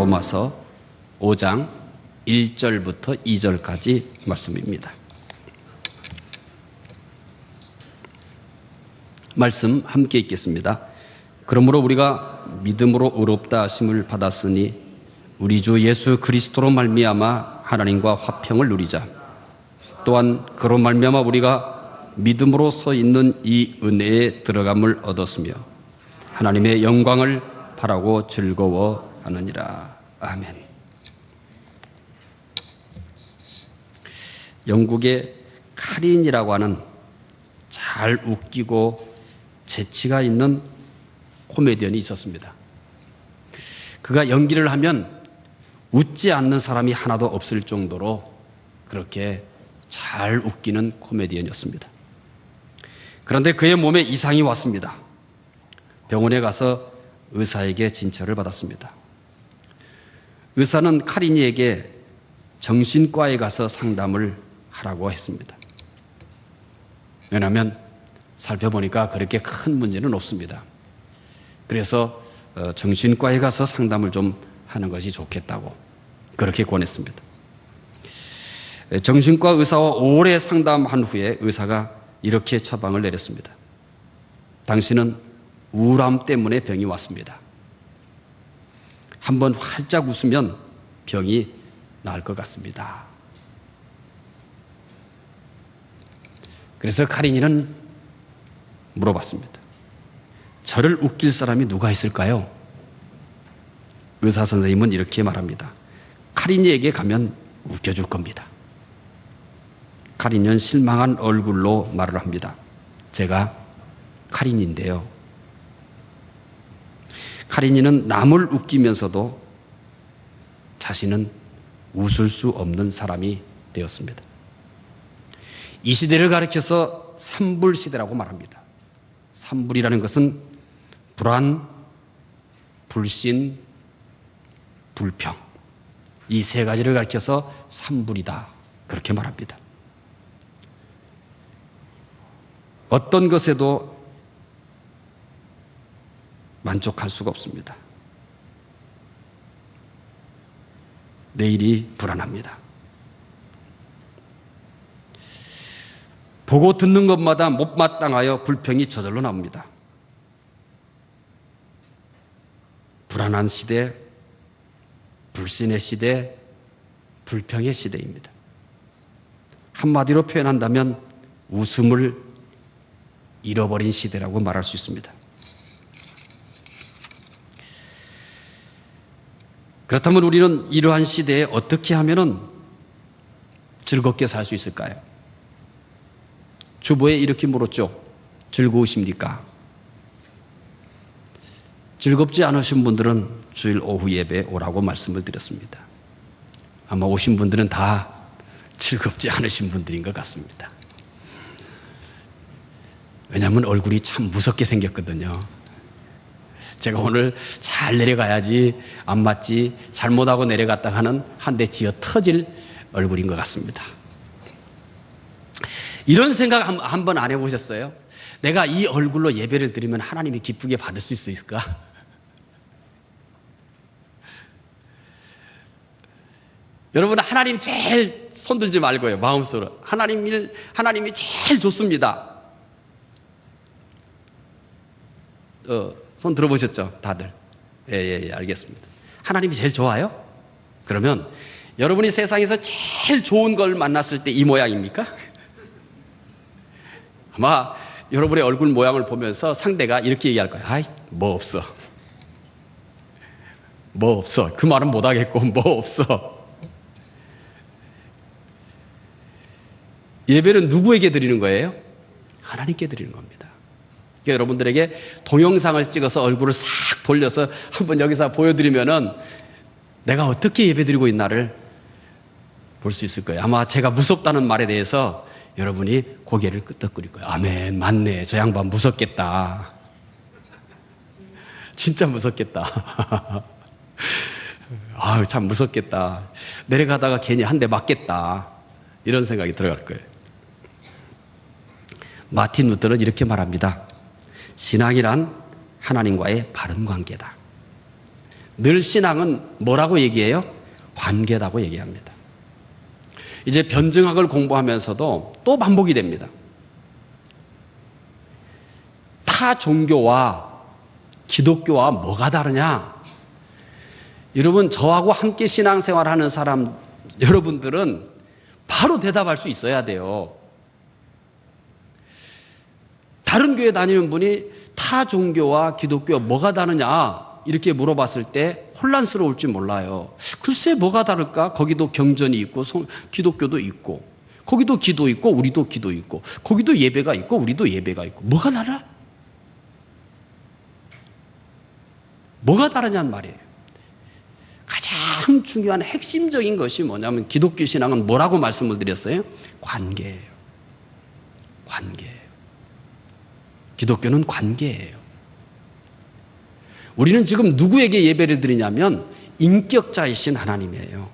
로마서 5장 1절부터 2절까지 말씀입니다. 말씀 함께 읽겠습니다. 그러므로 우리가 믿음으로 의롭다 하심을 받았으니 우리 주 예수 그리스도로 말미암아 하나님과 화평을 누리자. 또한 그로 말미암아 우리가 믿음으로 서 있는 이 은혜에 들어감을 얻었으며 하나님의 영광을 바라고 즐거워하느니라. 아멘. 영국의 카린이라고 하는 잘 웃기고 재치가 있는 코미디언이 있었습니다. 그가 연기를 하면 웃지 않는 사람이 하나도 없을 정도로 그렇게 잘 웃기는 코미디언이었습니다. 그런데 그의 몸에 이상이 왔습니다. 병원에 가서 의사에게 진찰을 받았습니다. 의사는 카린이에게 정신과에 가서 상담을 하라고 했습니다. 왜냐하면 살펴보니까 그렇게 큰 문제는 없습니다. 그래서 정신과에 가서 상담을 좀 하는 것이 좋겠다고 그렇게 권했습니다. 정신과 의사와 오래 상담한 후에 의사가 이렇게 처방을 내렸습니다. 당신은 우울함 때문에 병이 왔습니다. 한번 활짝 웃으면 병이 나을 것 같습니다. 그래서 카린이는 물어봤습니다. 저를 웃길 사람이 누가 있을까요? 의사 선생님은 이렇게 말합니다. 카린이에게 가면 웃겨줄 겁니다. 카린이는 실망한 얼굴로 말을 합니다. 제가 카린인데요. 카린이는 남을 웃기면서도 자신은 웃을 수 없는 사람이 되었습니다. 이 시대를 가리켜서 삼불 시대라고 말합니다. 삼불이라는 것은 불안, 불신, 불평, 이 세 가지를 가리켜서 삼불이다 그렇게 말합니다. 어떤 것에도 만족할 수가 없습니다. 내일이 불안합니다. 보고 듣는 것마다 못마땅하여 불평이 저절로 나옵니다. 불안한 시대, 불신의 시대, 불평의 시대입니다. 한마디로 표현한다면 웃음을 잃어버린 시대라고 말할 수 있습니다. 그렇다면 우리는 이러한 시대에 어떻게 하면 즐겁게 살 수 있을까요? 주보에 이렇게 물었죠. 즐거우십니까? 즐겁지 않으신 분들은 주일 오후 예배에 오라고 말씀을 드렸습니다. 아마 오신 분들은 다 즐겁지 않으신 분들인 것 같습니다. 왜냐하면 얼굴이 참 무섭게 생겼거든요. 제가 오늘 잘 내려가야지 안 맞지 잘못하고 내려갔다 하는 한 대 쥐어 터질 얼굴인 것 같습니다. 이런 생각 한번 안 해보셨어요? 내가 이 얼굴로 예배를 드리면 하나님이 기쁘게 받을 수 있을까? 여러분 하나님 제일 손들지 말고요. 마음속으로 하나님이 제일 좋습니다. 손 들어보셨죠? 다들. 예, 알겠습니다. 하나님이 제일 좋아요? 그러면 여러분이 세상에서 제일 좋은 걸 만났을 때 이 모양입니까? 아마 여러분의 얼굴 모양을 보면서 상대가 이렇게 얘기할 거예요. 아이, 뭐 없어. 뭐 없어. 그 말은 못 하겠고, 뭐 없어. 예배는 누구에게 드리는 거예요? 하나님께 드리는 겁니다. 그러니까 여러분들에게 동영상을 찍어서 얼굴을 싹 돌려서 한번 여기서 보여드리면은 내가 어떻게 예배 드리고 있나를 볼 수 있을 거예요. 아마 제가 무섭다는 말에 대해서 여러분이 고개를 끄덕거릴 거예요. 아멘, 맞네. 저 양반 무섭겠다. 진짜 무섭겠다. 아유, 참 무섭겠다. 내려가다가 괜히 한 대 맞겠다. 이런 생각이 들어갈 거예요. 마틴 루터는 이렇게 말합니다. 신앙이란 하나님과의 바른 관계다. 늘 신앙은 뭐라고 얘기해요? 관계라고 얘기합니다. 이제 변증학을 공부하면서도 또 반복이 됩니다. 타 종교와 기독교와 뭐가 다르냐? 여러분, 저하고 함께 신앙생활하는 사람 여러분들은 바로 대답할 수 있어야 돼요. 다른 교회 다니는 분이 타 종교와 기독교 뭐가 다르냐 이렇게 물어봤을 때 혼란스러울지 몰라요. 글쎄 뭐가 다를까? 거기도 경전이 있고 기독교도 있고, 거기도 기도 있고 우리도 기도 있고, 거기도 예배가 있고 우리도 예배가 있고, 뭐가 달라? 뭐가 다르냔 말이에요. 가장 중요한 핵심적인 것이 뭐냐면 기독교 신앙은 뭐라고 말씀을 드렸어요? 관계예요. 관계예요. 기독교는 관계예요. 우리는 지금 누구에게 예배를 드리냐면 인격자이신 하나님이에요.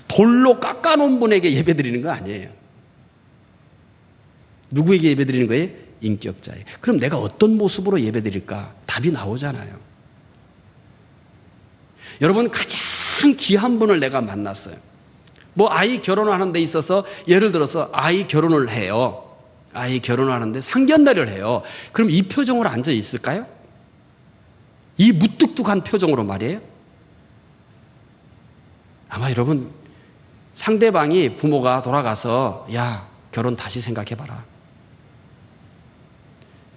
돌로 깎아놓은 분에게 예배 드리는 거 아니에요. 누구에게 예배 드리는 거예요? 인격자예요. 그럼 내가 어떤 모습으로 예배 드릴까? 답이 나오잖아요. 여러분, 가장 귀한 분을 내가 만났어요. 뭐 아이 결혼하는 데 있어서 예를 들어서 아이 결혼을 해요. 아이 결혼하는데 상견례를 해요. 그럼 이 표정으로 앉아 있을까요? 이 무뚝뚝한 표정으로 말이에요. 아마 여러분, 상대방이 부모가 돌아가서 야, 결혼 다시 생각해봐라.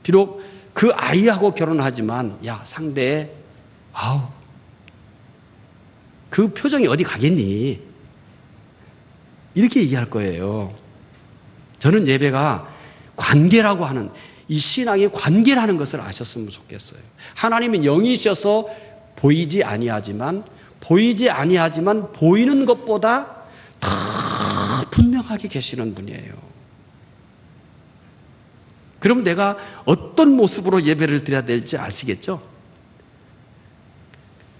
비록 그 아이하고 결혼하지만 야, 상대 그 표정이 어디 가겠니? 이렇게 얘기할 거예요. 저는 예배가 관계라고 하는, 이 신앙이 관계라는 것을 아셨으면 좋겠어요. 하나님은 영이셔서 보이지 아니하지만 보이는 것보다 더 분명하게 계시는 분이에요. 그럼 내가 어떤 모습으로 예배를 드려야 될지 아시겠죠?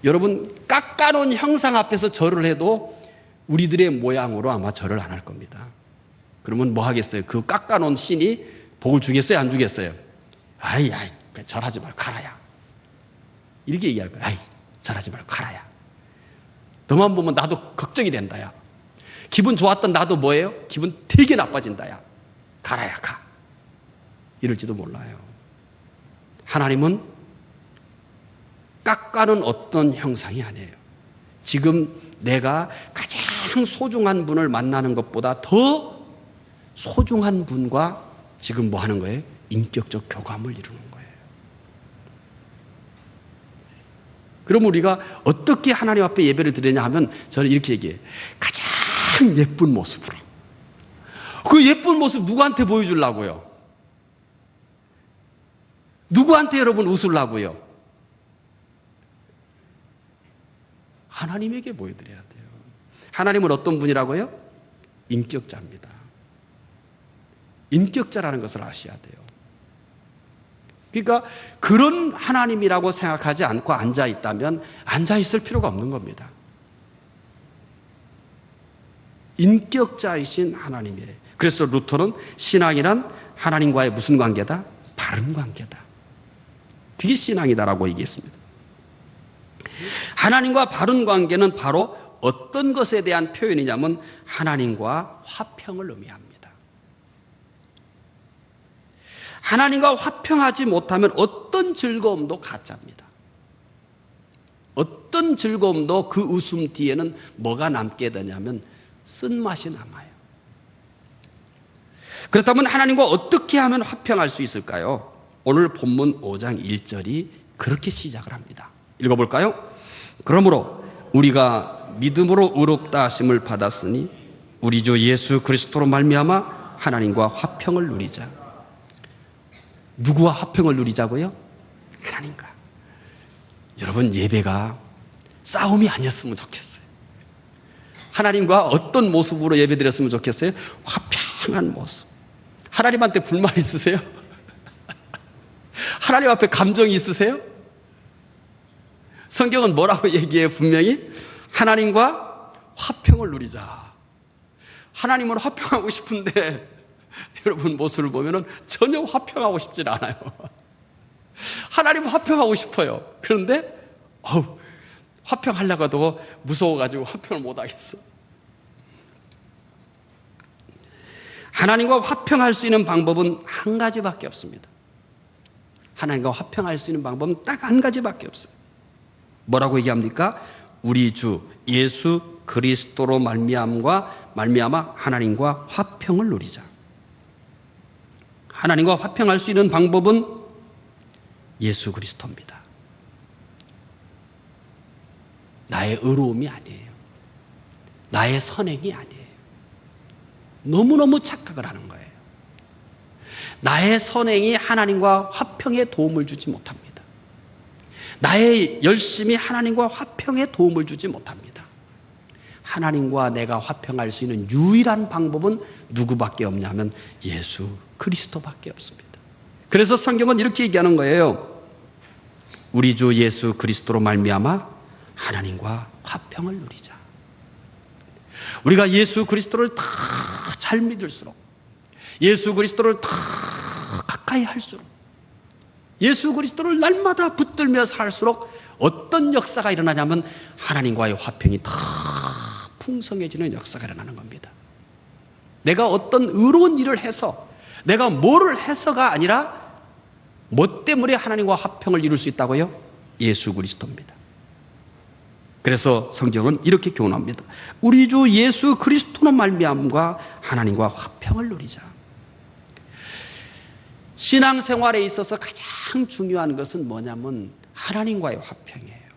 여러분, 깎아놓은 형상 앞에서 절을 해도 우리들의 모양으로 아마 절을 안 할 겁니다. 그러면 뭐 하겠어요? 그 깎아놓은 신이 복을 주겠어요? 안 주겠어요? 아이, 절하지 말고 가라야. 이렇게 얘기할 거예요. 아이, 절하지 말고 가라야. 너만 보면 나도 걱정이 된다야. 기분 좋았던 나도 뭐예요? 기분 되게 나빠진다야. 가라야, 가. 이럴지도 몰라요. 하나님은 깎아는 어떤 형상이 아니에요. 지금 내가 가장 소중한 분을 만나는 것보다 더 소중한 분과 지금 뭐 하는 거예요? 인격적 교감을 이루는 거예요. 그럼 우리가 어떻게 하나님 앞에 예배를 드리냐 하면 저는 이렇게 얘기해요. 가장 예쁜 모습으로. 그 예쁜 모습 누구한테 보여주려고요? 누구한테 여러분 웃으려고요? 하나님에게 보여드려야 돼요. 하나님은 어떤 분이라고요? 인격자입니다. 인격자라는 것을 아셔야 돼요. 그러니까 그런 하나님이라고 생각하지 않고 앉아있다면 앉아있을 필요가 없는 겁니다. 인격자이신 하나님이에요. 그래서 루터는 신앙이란 하나님과의 무슨 관계다? 바른 관계다. 그게 신앙이다라고 얘기했습니다. 하나님과 바른 관계는 바로 어떤 것에 대한 표현이냐면 하나님과 화평을 의미합니다. 하나님과 화평하지 못하면 어떤 즐거움도 가짜입니다. 어떤 즐거움도 그 웃음 뒤에는 뭐가 남게 되냐면 쓴맛이 남아요. 그렇다면 하나님과 어떻게 하면 화평할 수 있을까요? 오늘 본문 5장 1절이 그렇게 시작을 합니다. 읽어볼까요? 그러므로 우리가 믿음으로 의롭다 하심을 받았으니 우리 주 예수 그리스도로 말미암아 하나님과 화평을 누리자. 누구와 화평을 누리자고요? 하나님과. 여러분, 예배가 싸움이 아니었으면 좋겠어요. 하나님과 어떤 모습으로 예배드렸으면 좋겠어요? 화평한 모습. 하나님한테 불만 있으세요? 하나님 앞에 감정이 있으세요? 성경은 뭐라고 얘기해요? 분명히 하나님과 화평을 누리자. 하나님은 화평하고 싶은데 여러분 모습을 보면 전혀 화평하고 싶지 않아요. 하나님 화평하고 싶어요. 그런데 화평하려고도 무서워가지고 화평을 못하겠어. 하나님과 화평할 수 있는 방법은 한 가지밖에 없습니다. 하나님과 화평할 수 있는 방법은 딱 한 가지밖에 없어요. 뭐라고 얘기합니까? 우리 주 예수 그리스도로 말미암아 하나님과 화평을 누리자. 하나님과 화평할 수 있는 방법은 예수 그리스도입니다. 나의 의로움이 아니에요. 나의 선행이 아니에요. 너무너무 착각을 하는 거예요. 나의 선행이 하나님과 화평에 도움을 주지 못합니다. 나의 열심이 하나님과 화평에 도움을 주지 못합니다. 하나님과 내가 화평할 수 있는 유일한 방법은 누구밖에 없냐면 예수 그리스도밖에 없습니다. 그래서 성경은 이렇게 얘기하는 거예요. 우리 주 예수 그리스도로 말미암아 하나님과 화평을 누리자. 우리가 예수 그리스도를 더 잘 믿을수록, 예수 그리스도를 더 가까이 할수록, 예수 그리스도를 날마다 붙들며 살수록 어떤 역사가 일어나냐면 하나님과의 화평이 더 풍성해지는 역사가 일어나는 겁니다. 내가 어떤 의로운 일을 해서, 내가 뭐를 해서가 아니라 뭐 때문에 하나님과 화평을 이룰 수 있다고요? 예수 그리스도입니다. 그래서 성경은 이렇게 교훈합니다. 우리 주 예수 그리스도로 말미암아 하나님과 화평을 누리자. 신앙생활에 있어서 가장 중요한 것은 뭐냐면 하나님과의 화평이에요.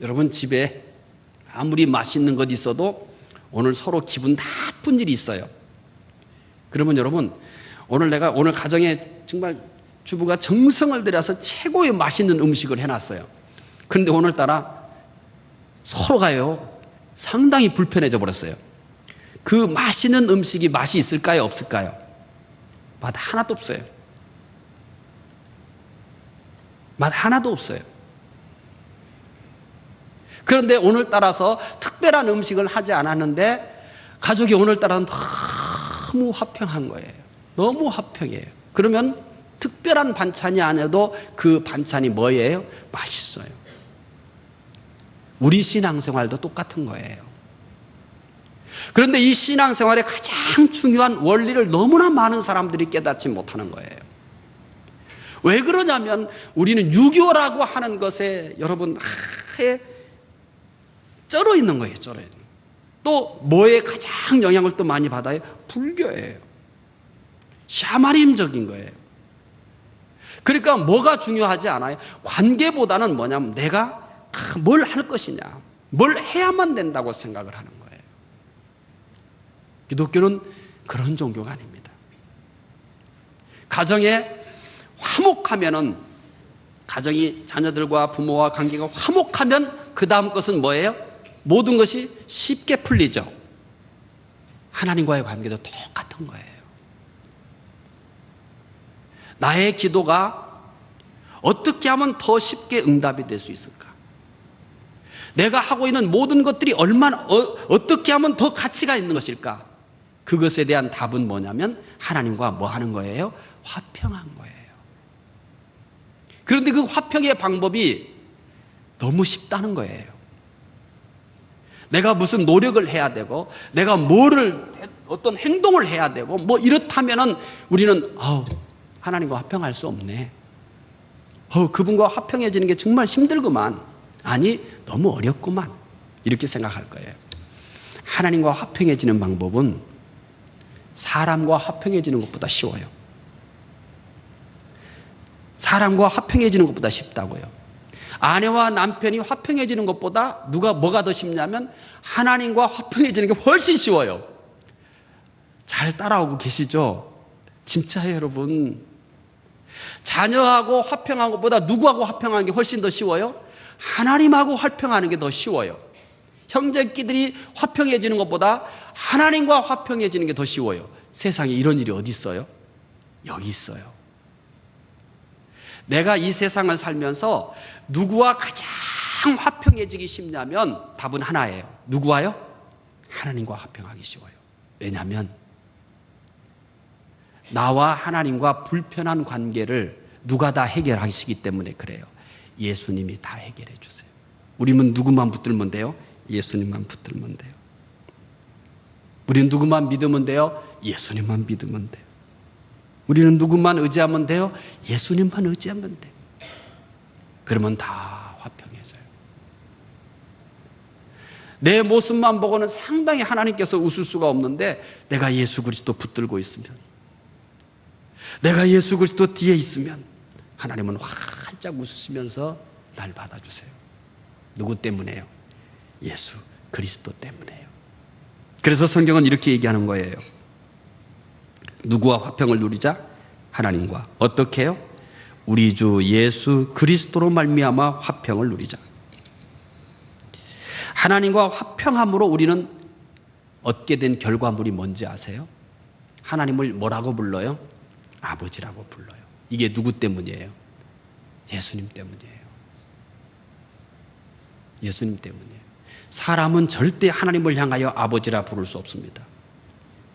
여러분, 집에 아무리 맛있는 것 있어도 오늘 서로 기분 나쁜 일이 있어요. 그러면 여러분, 오늘 가정에 정말 주부가 정성을 들여서 최고의 맛있는 음식을 해놨어요. 그런데 오늘따라 서로가요 상당히 불편해져 버렸어요. 그 맛있는 음식이 맛이 있을까요, 없을까요? 맛 하나도 없어요. 맛 하나도 없어요. 그런데 오늘따라서 특별한 음식을 하지 않았는데 가족이 오늘따라는 너무 화평한 거예요. 너무 화평해요. 그러면 특별한 반찬이 아니어도 그 반찬이 뭐예요? 맛있어요. 우리 신앙생활도 똑같은 거예요. 그런데 이 신앙생활의 가장 중요한 원리를 너무나 많은 사람들이 깨닫지 못하는 거예요. 왜 그러냐면 우리는 유교라고 하는 것에 여러분 쩔어 있는 거예요. 쩔어 있는. 또 뭐에 가장 영향을 또 많이 받아요? 불교예요. 샤머니즘적인 거예요. 그러니까 뭐가 중요하지 않아요? 관계보다는 뭐냐면 내가 뭘 할 것이냐, 뭘 해야만 된다고 생각을 하는 거예요. 기독교는 그런 종교가 아닙니다. 가정에 화목하면은, 가정이 자녀들과 부모와 관계가 화목하면 그 다음 것은 뭐예요? 모든 것이 쉽게 풀리죠. 하나님과의 관계도 똑같은 거예요. 나의 기도가 어떻게 하면 더 쉽게 응답이 될 수 있을까? 내가 하고 있는 모든 것들이 어떻게 하면 더 가치가 있는 것일까? 그것에 대한 답은 뭐냐면 하나님과 뭐 하는 거예요? 화평한 거예요. 그런데 그 화평의 방법이 너무 쉽다는 거예요. 내가 무슨 노력을 해야 되고, 내가 어떤 행동을 해야 되고, 뭐 이렇다면은 우리는, 하나님과 화평할 수 없네. 그분과 화평해지는 게 정말 힘들구만. 아니, 너무 어렵구만. 이렇게 생각할 거예요. 하나님과 화평해지는 방법은 사람과 화평해지는 것보다 쉬워요. 사람과 화평해지는 것보다 쉽다고요. 아내와 남편이 화평해지는 것보다 뭐가 더 쉽냐면 하나님과 화평해지는 게 훨씬 쉬워요. 잘 따라오고 계시죠? 진짜예요, 여러분. 자녀하고 화평한 것보다 누구하고 화평하는 게 훨씬 더 쉬워요? 하나님하고 화평하는 게 더 쉬워요. 형제끼리 화평해지는 것보다 하나님과 화평해지는 게 더 쉬워요. 세상에 이런 일이 어디 있어요? 여기 있어요. 내가 이 세상을 살면서 누구와 가장 화평해지기 쉽냐면 답은 하나예요. 누구와요? 하나님과 화평하기 쉬워요. 왜냐하면 나와 하나님과 불편한 관계를 누가 다 해결하시기 때문에 그래요. 예수님이 다 해결해 주세요. 우리는 누구만 붙들면 돼요? 예수님만 붙들면 돼요. 우리는 누구만 믿으면 돼요? 예수님만 믿으면 돼요. 우리는 누구만 의지하면 돼요? 예수님만 의지하면 돼요. 그러면 다 화평해져요. 내 모습만 보고는 상당히 하나님께서 웃을 수가 없는데, 내가 예수 그리스도 붙들고 있으면, 내가 예수 그리스도 뒤에 있으면 하나님은 활짝 웃으시면서 날 받아주세요. 누구 때문에요? 예수 그리스도 때문에요. 그래서 성경은 이렇게 얘기하는 거예요. 누구와 화평을 누리자? 하나님과. 어떻게 해요? 우리 주 예수 그리스도로 말미암아 화평을 누리자. 하나님과 화평함으로 우리는 얻게 된 결과물이 뭔지 아세요? 하나님을 뭐라고 불러요? 아버지라고 불러요. 이게 누구 때문이에요? 예수님 때문이에요. 예수님 때문이에요. 사람은 절대 하나님을 향하여 아버지라 부를 수 없습니다.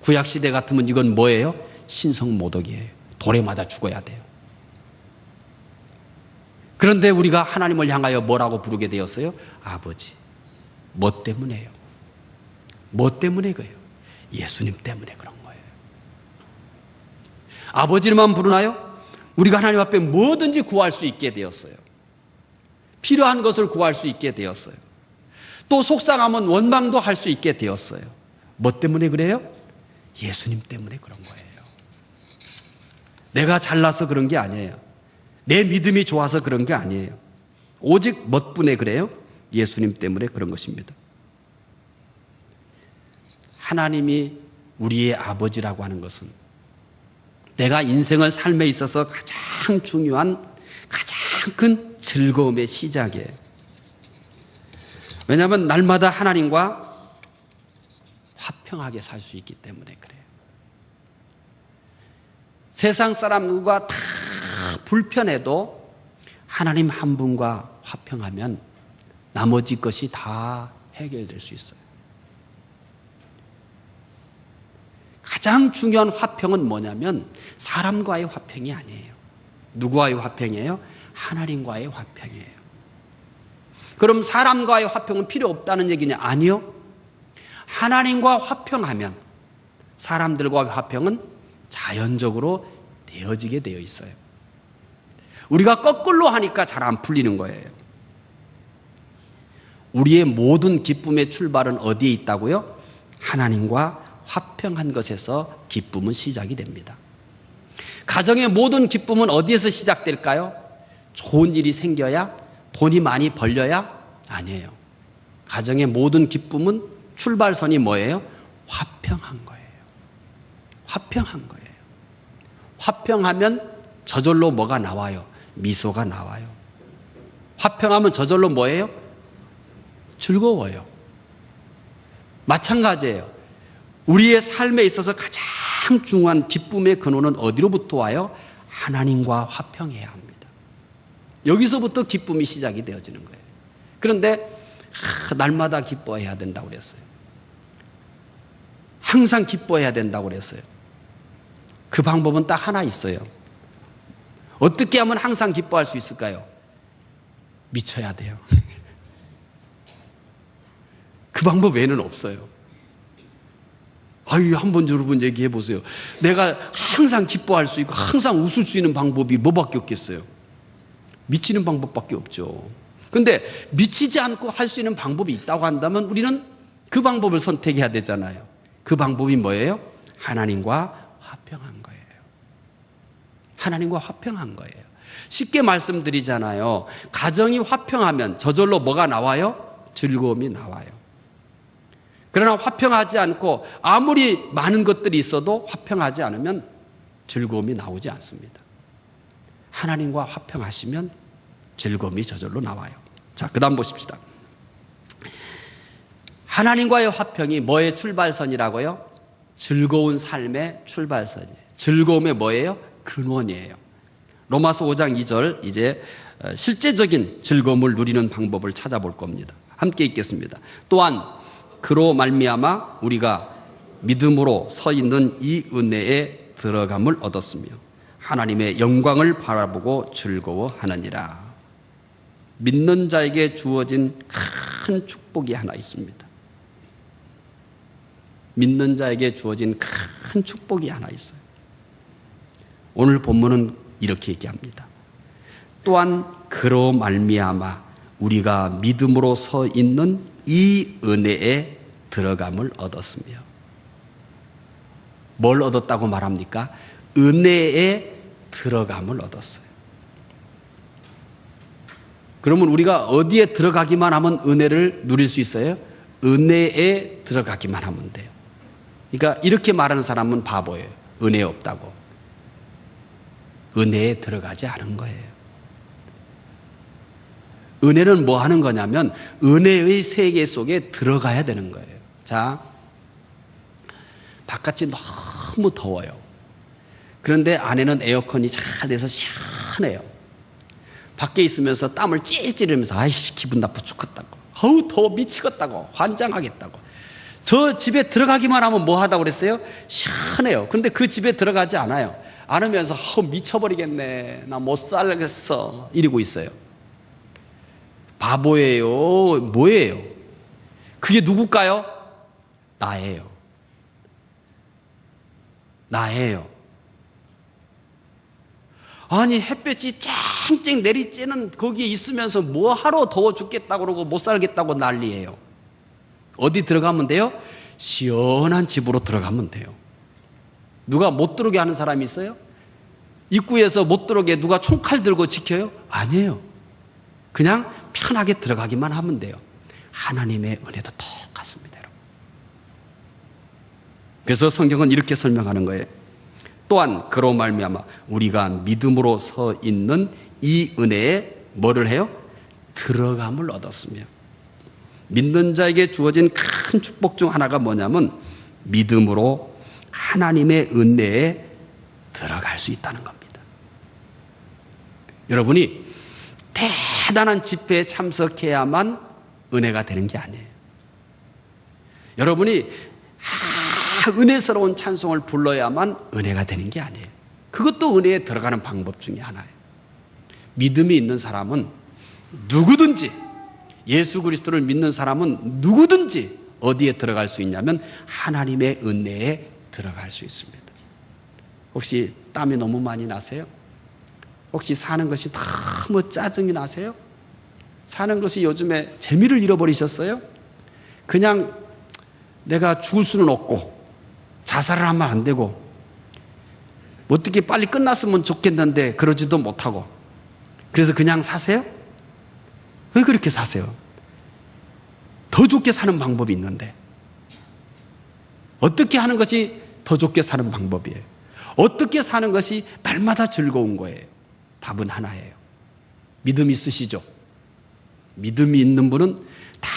구약시대 같으면 이건 뭐예요? 신성모독이에요. 돌에 맞아 죽어야 돼요. 그런데 우리가 하나님을 향하여 뭐라고 부르게 되었어요? 아버지. 뭐 때문에요? 뭐 때문에 그래요? 예수님 때문에 그런 거예요. 아버지만 부르나요? 우리가 하나님 앞에 뭐든지 구할 수 있게 되었어요. 필요한 것을 구할 수 있게 되었어요. 또 속상하면 원망도 할 수 있게 되었어요. 뭐 때문에 그래요? 예수님 때문에 그런 거예요. 내가 잘나서 그런 게 아니에요. 내 믿음이 좋아서 그런 게 아니에요. 오직 뭐 때문에 그래요? 예수님 때문에 그런 것입니다. 하나님이 우리의 아버지라고 하는 것은 내가 인생을 삶에 있어서 가장 중요한, 가장 큰 즐거움의 시작이에요. 왜냐하면 날마다 하나님과 화평하게 살 수 있기 때문에 그래요. 세상 사람들과 다 불편해도 하나님 한 분과 화평하면 나머지 것이 다 해결될 수 있어요. 가장 중요한 화평은 뭐냐면 사람과의 화평이 아니에요. 누구와의 화평이에요? 하나님과의 화평이에요. 그럼 사람과의 화평은 필요 없다는 얘기냐? 아니요. 하나님과 화평하면 사람들과의 화평은 자연적으로 되어지게 되어 있어요. 우리가 거꾸로 하니까 잘 안 풀리는 거예요. 우리의 모든 기쁨의 출발은 어디에 있다고요? 하나님과 화평한 것에서 기쁨은 시작이 됩니다. 가정의 모든 기쁨은 어디에서 시작될까요? 좋은 일이 생겨야? 돈이 많이 벌려야? 아니에요. 가정의 모든 기쁨은 출발선이 뭐예요? 화평한 거예요. 화평한 거예요. 화평하면 저절로 뭐가 나와요? 미소가 나와요. 화평하면 저절로 뭐예요? 즐거워요. 마찬가지예요. 우리의 삶에 있어서 가장 중요한 기쁨의 근원은 어디로부터 와요? 하나님과 화평해야 합니다. 여기서부터 기쁨이 시작이 되어지는 거예요. 그런데 날마다 기뻐해야 된다고 그랬어요. 항상 기뻐해야 된다고 그랬어요. 그 방법은 딱 하나 있어요. 어떻게 하면 항상 기뻐할 수 있을까요? 미쳐야 돼요. 그 방법 외에는 없어요. 한번 여러분 얘기해 보세요. 내가 항상 기뻐할 수 있고 항상 웃을 수 있는 방법이 뭐밖에 없겠어요? 미치는 방법밖에 없죠. 그런데 미치지 않고 할 수 있는 방법이 있다고 한다면 우리는 그 방법을 선택해야 되잖아요. 그 방법이 뭐예요? 하나님과 화평한 거예요. 하나님과 화평한 거예요. 쉽게 말씀드리잖아요. 가정이 화평하면 저절로 뭐가 나와요? 즐거움이 나와요. 그러나 화평하지 않고 아무리 많은 것들이 있어도 화평하지 않으면 즐거움이 나오지 않습니다. 하나님과 화평하시면 즐거움이 저절로 나와요. 자, 그 다음 보십시다. 하나님과의 화평이 뭐의 출발선이라고요? 즐거운 삶의 출발선이에요. 즐거움의 뭐예요? 근원이에요. 로마서 5장 2절 이제 실제적인 즐거움을 누리는 방법을 찾아볼 겁니다. 함께 읽겠습니다. 또한 그로 말미암아 우리가 믿음으로 서 있는 이 은혜에 들어감을 얻었으며 하나님의 영광을 바라보고 즐거워하느니라. 믿는 자에게 주어진 큰 축복이 하나 있습니다. 믿는 자에게 주어진 큰 축복이 하나 있어요. 오늘 본문은 이렇게 얘기합니다. 또한 그로 말미암아 우리가 믿음으로 서 있는 이 은혜에 들어감을 얻었으며. 뭘 얻었다고 말합니까? 은혜에 들어감을 얻었어요. 그러면 우리가 어디에 들어가기만 하면 은혜를 누릴 수 있어요? 은혜에 들어가기만 하면 돼요. 그러니까 이렇게 말하는 사람은 바보예요. 은혜 없다고. 은혜에 들어가지 않은 거예요. 은혜는 뭐 하는 거냐면 은혜의 세계 속에 들어가야 되는 거예요. 자, 바깥이 너무 더워요. 그런데 안에는 에어컨이 잘 돼서 시원해요. 밖에 있으면서 땀을 찔찔 흘리면서 아이씨 기분 나빠 죽겠다고, 어우 더워 미치겠다고, 환장하겠다고. 저 집에 들어가기만 하면 뭐 하다고 그랬어요? 시원해요. 그런데 그 집에 들어가지 않아요. 않으면서 미쳐버리겠네, 나 못 살겠어 이러고 있어요. 바보예요. 뭐예요? 그게 누굴까요? 나예요. 나예요. 아니 햇볕이 쨍쨍 내리쬐는 거기에 있으면서 뭐하러 더워 죽겠다고 그러고 못 살겠다고 난리예요. 어디 들어가면 돼요? 시원한 집으로 들어가면 돼요. 누가 못 들어오게 하는 사람이 있어요? 입구에서 못 들어오게 누가 총칼 들고 지켜요? 아니에요. 그냥 편하게 들어가기만 하면 돼요. 하나님의 은혜도 똑같습니다, 여러분. 그래서 성경은 이렇게 설명하는 거예요. 또한 그로 말미암아 우리가 믿음으로 서 있는 이 은혜에 뭐를 해요? 들어감을 얻었으며. 믿는 자에게 주어진 큰 축복 중 하나가 뭐냐면 믿음으로 하나님의 은혜에 들어갈 수 있다는 겁니다. 여러분이 대단한 집회에 참석해야만 은혜가 되는 게 아니에요. 여러분이 은혜스러운 찬송을 불러야만 은혜가 되는 게 아니에요. 그것도 은혜에 들어가는 방법 중에 하나예요. 믿음이 있는 사람은 누구든지, 예수 그리스도를 믿는 사람은 누구든지 어디에 들어갈 수 있냐면 하나님의 은혜에 들어갈 수 있습니다. 혹시 땀이 너무 많이 나세요? 혹시 사는 것이 너무 짜증이 나세요? 사는 것이 요즘에 재미를 잃어버리셨어요? 그냥 내가 죽을 수는 없고 자살을 하면 안 되고 어떻게 빨리 끝났으면 좋겠는데 그러지도 못하고 그래서 그냥 사세요? 왜 그렇게 사세요? 더 좋게 사는 방법이 있는데 어떻게 하는 것이 더 좋게 사는 방법이에요? 어떻게 사는 것이 날마다 즐거운 거예요? 답은 하나예요. 믿음 있으시죠? 믿음이 있는 분은 다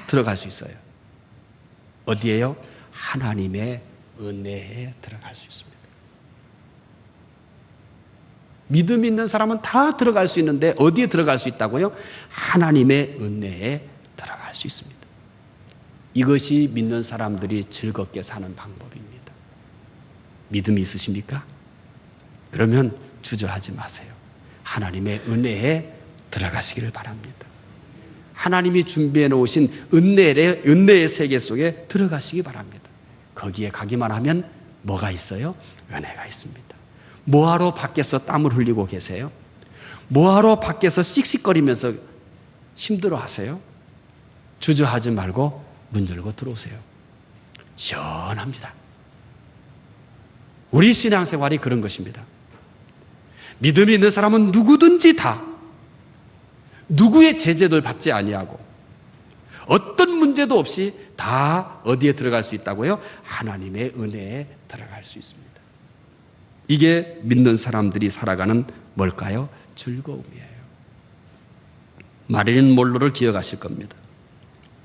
들어갈 수 있어요. 어디에요? 하나님의 은혜에 들어갈 수 있습니다. 믿음 있는 사람은 다 들어갈 수 있는데 어디에 들어갈 수 있다고요? 하나님의 은혜에 들어갈 수 있습니다. 이것이 믿는 사람들이 즐겁게 사는 방법입니다. 믿음이 있으십니까? 그러면 주저하지 마세요. 하나님의 은혜에 들어가시기를 바랍니다. 하나님이 준비해 놓으신 은혜의 세계 속에 들어가시기 바랍니다. 거기에 가기만 하면 뭐가 있어요? 은혜가 있습니다. 뭐하러 밖에서 땀을 흘리고 계세요? 뭐하러 밖에서 씩씩거리면서 힘들어하세요? 주저하지 말고 문 열고 들어오세요. 시원합니다. 우리 신앙생활이 그런 것입니다. 믿음이 있는 사람은 누구든지 다 누구의 제재를 받지 아니하고 어떤 문제도 없이 다 어디에 들어갈 수 있다고요? 하나님의 은혜에 들어갈 수 있습니다. 이게 믿는 사람들이 살아가는 뭘까요? 즐거움이에요. 마릴린 monroe를 기억하실 겁니다.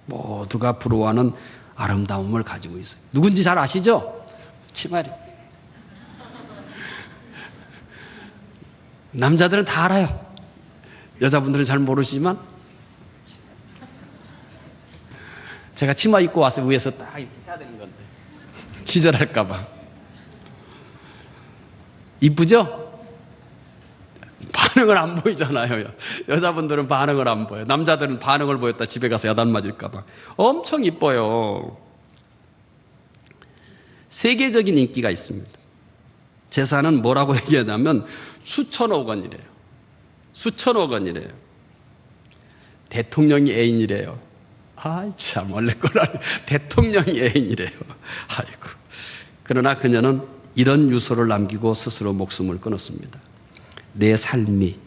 모두가 부러워하는 아름다움을 가지고 있어요. 누군지 잘 아시죠? 치마리. 남자들은 다 알아요. 여자분들은 잘 모르시지만 제가 치마 입고 와서 위에서 딱 해야 되는 건데 기절할까 봐. 이쁘죠? 반응을 안 보이잖아요. 여자분들은 반응을 안 보여요. 남자들은 반응을 보였다 집에 가서 야단 맞을까봐. 엄청 이뻐요. 세계적인 인기가 있습니다. 재산은 뭐라고 얘기하냐면 수천억 원이래요. 수천억 원이래요. 대통령이 애인이래요. 아이 참 원래 거라니. 대통령이 애인이래요. 아이고. 그러나 그녀는 이런 유서를 남기고 스스로 목숨을 끊었습니다. 내 삶이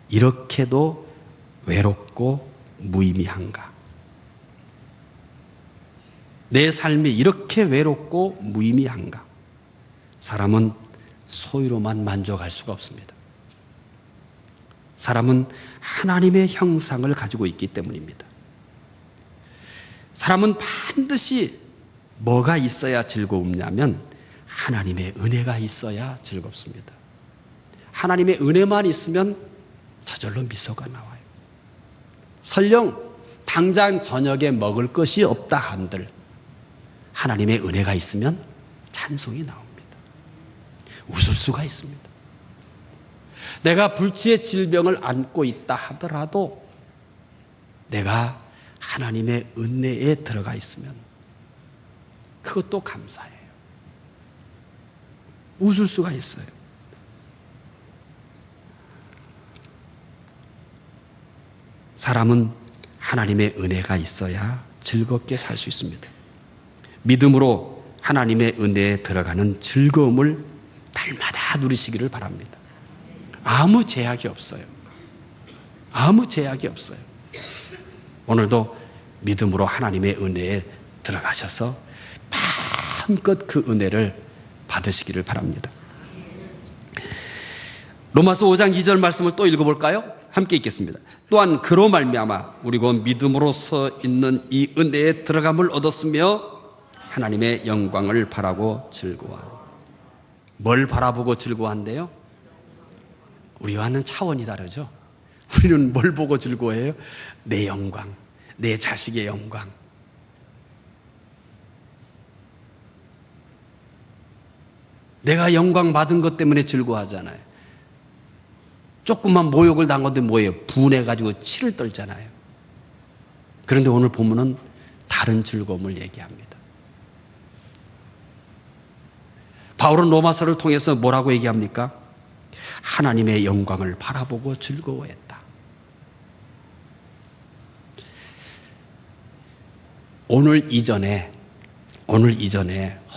이렇게도 외롭고 무의미한가? 내 삶이 이렇게 외롭고 무의미한가? 사람은 소유로만 만족할 수가 없습니다. 사람은 하나님의 형상을 가지고 있기 때문입니다. 사람은 반드시 뭐가 있어야 즐거움냐면 하나님의 은혜가 있어야 즐겁습니다. 하나님의 은혜만 있으면 저절로 미소가 나와요. 설령 당장 저녁에 먹을 것이 없다 한들 하나님의 은혜가 있으면 찬송이 나옵니다. 웃을 수가 있습니다. 내가 불치의 질병을 안고 있다 하더라도 내가 하나님의 은혜에 들어가 있으면 그것도 감사해요. 웃을 수가 있어요. 사람은 하나님의 은혜가 있어야 즐겁게 살 수 있습니다. 믿음으로 하나님의 은혜에 들어가는 즐거움을 날마다 누리시기를 바랍니다. 아무 제약이 없어요. 아무 제약이 없어요. 오늘도 믿음으로 하나님의 은혜에 들어가셔서 마음껏 그 은혜를 받으시기를 바랍니다. 로마서 5장 2절 말씀을 또 읽어볼까요? 함께 읽겠습니다. 또한 그로 말미암아 우리가 믿음으로써 있는 이 은혜에 들어감을 얻었으며 하나님의 영광을 바라고 즐거워하는. 뭘 바라보고 즐거워한대요? 우리와는 차원이 다르죠. 우리는 뭘 보고 즐거워해요? 내 영광, 내 자식의 영광. 내가 영광 받은 것 때문에 즐거워하잖아요. 조금만 모욕을 당한 건데 뭐예요? 분해가지고 치를 떨잖아요. 그런데 오늘 본문은 다른 즐거움을 얘기합니다. 바울은 로마서를 통해서 뭐라고 얘기합니까? 하나님의 영광을 바라보고 즐거워했다. 오늘 이전에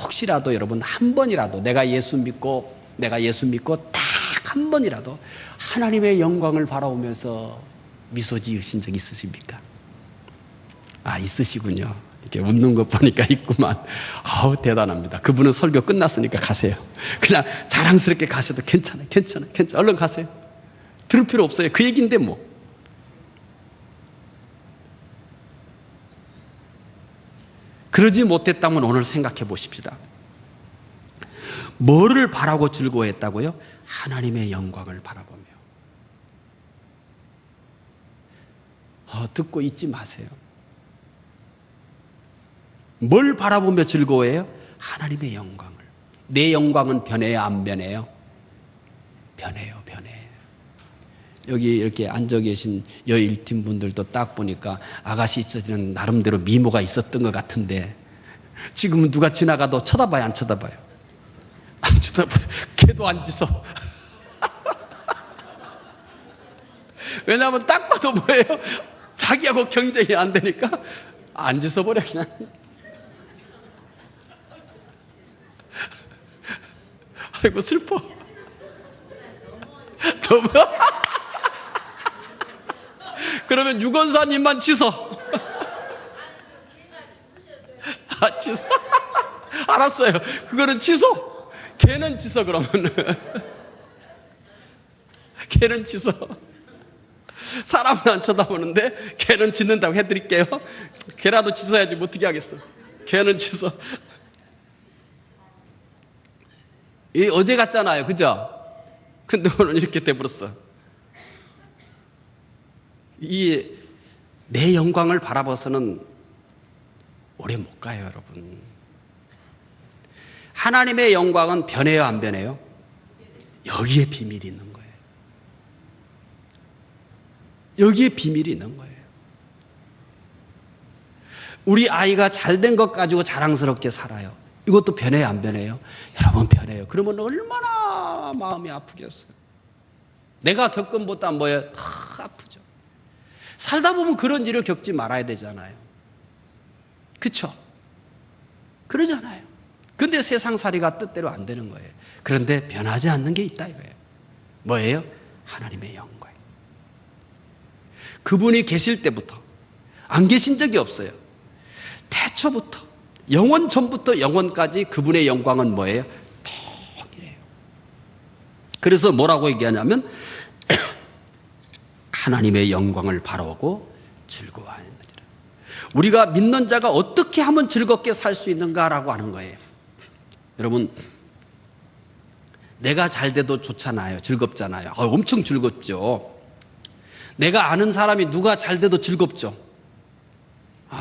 혹시라도 여러분 한 번이라도 내가 예수 믿고 딱 한 번이라도 하나님의 영광을 바라보면서 미소 지으신 적 있으십니까? 아, 있으시군요. 이렇게 웃는 것 보니까 있구만. 아우, 대단합니다. 그분은 설교 끝났으니까 가세요. 그냥 자랑스럽게 가셔도 괜찮아요. 얼른 가세요. 들을 필요 없어요. 그 얘기인데 뭐. 그러지 못했다면 오늘 생각해 보십시다. 뭐를 바라고 즐거워했다고요? 하나님의 영광을 바라보며. 듣고 잊지 마세요. 뭘 바라보며 즐거워해요? 하나님의 영광을. 내 영광은 변해요, 안 변해요? 변해요. 여기 이렇게 앉아 계신 여일팀 분들도 딱 보니까 아가씨 있어지는 나름대로 미모가 있었던 것 같은데 지금은 누가 지나가도 쳐다봐요, 안 쳐다봐요? 안 쳐다봐요. 걔도 안 짖어. 왜냐하면 딱 봐도 뭐예요? 자기하고 경쟁이 안 되니까 안 짖어버려 그냥. 아이고 슬퍼. 너무. 그러면 유건사님만 짖어. 아, 짖어. 알았어요. 그거는 짖어. 걔는 짖어 그러면. 걔는 짖어. 사람은 안 쳐다보는데 걔는 짖는다고 해드릴게요. 걔라도 짖어야지 뭐 어떻게 하겠어. 걔는 짖어. 이 어제 같잖아요, 그죠? 근데 오늘 이렇게 돼버렸어. 이 내 영광을 바라봐서는 오래 못 가요, 여러분. 하나님의 영광은 변해요, 안 변해요? 여기에 비밀이 있는 거예요. 여기에 비밀이 있는 거예요. 우리 아이가 잘된 것 가지고 자랑스럽게 살아요. 이것도 변해요, 안 변해요? 여러분, 변해요. 그러면 얼마나 마음이 아프겠어요. 내가 겪은 것보다 뭐예요? 더 아프죠. 살다 보면 그런 일을 겪지 말아야 되잖아요. 그렇죠? 그러잖아요. 근데 세상살이가 뜻대로 안 되는 거예요. 그런데 변하지 않는 게 있다 이거예요. 뭐예요? 하나님의 영광. 그분이 계실 때부터 안 계신 적이 없어요. 태초부터 영원 전부터 영원까지 그분의 영광은 뭐예요? 통일해요. 그래서 뭐라고 얘기하냐면 하나님의 영광을 바라보고 즐거워하는 거죠. 우리가 믿는 자가 어떻게 하면 즐겁게 살 수 있는가라고 하는 거예요. 여러분, 내가 잘 돼도 좋잖아요. 즐겁잖아요. 엄청 즐겁죠. 내가 아는 사람이 누가 잘 돼도 즐겁죠.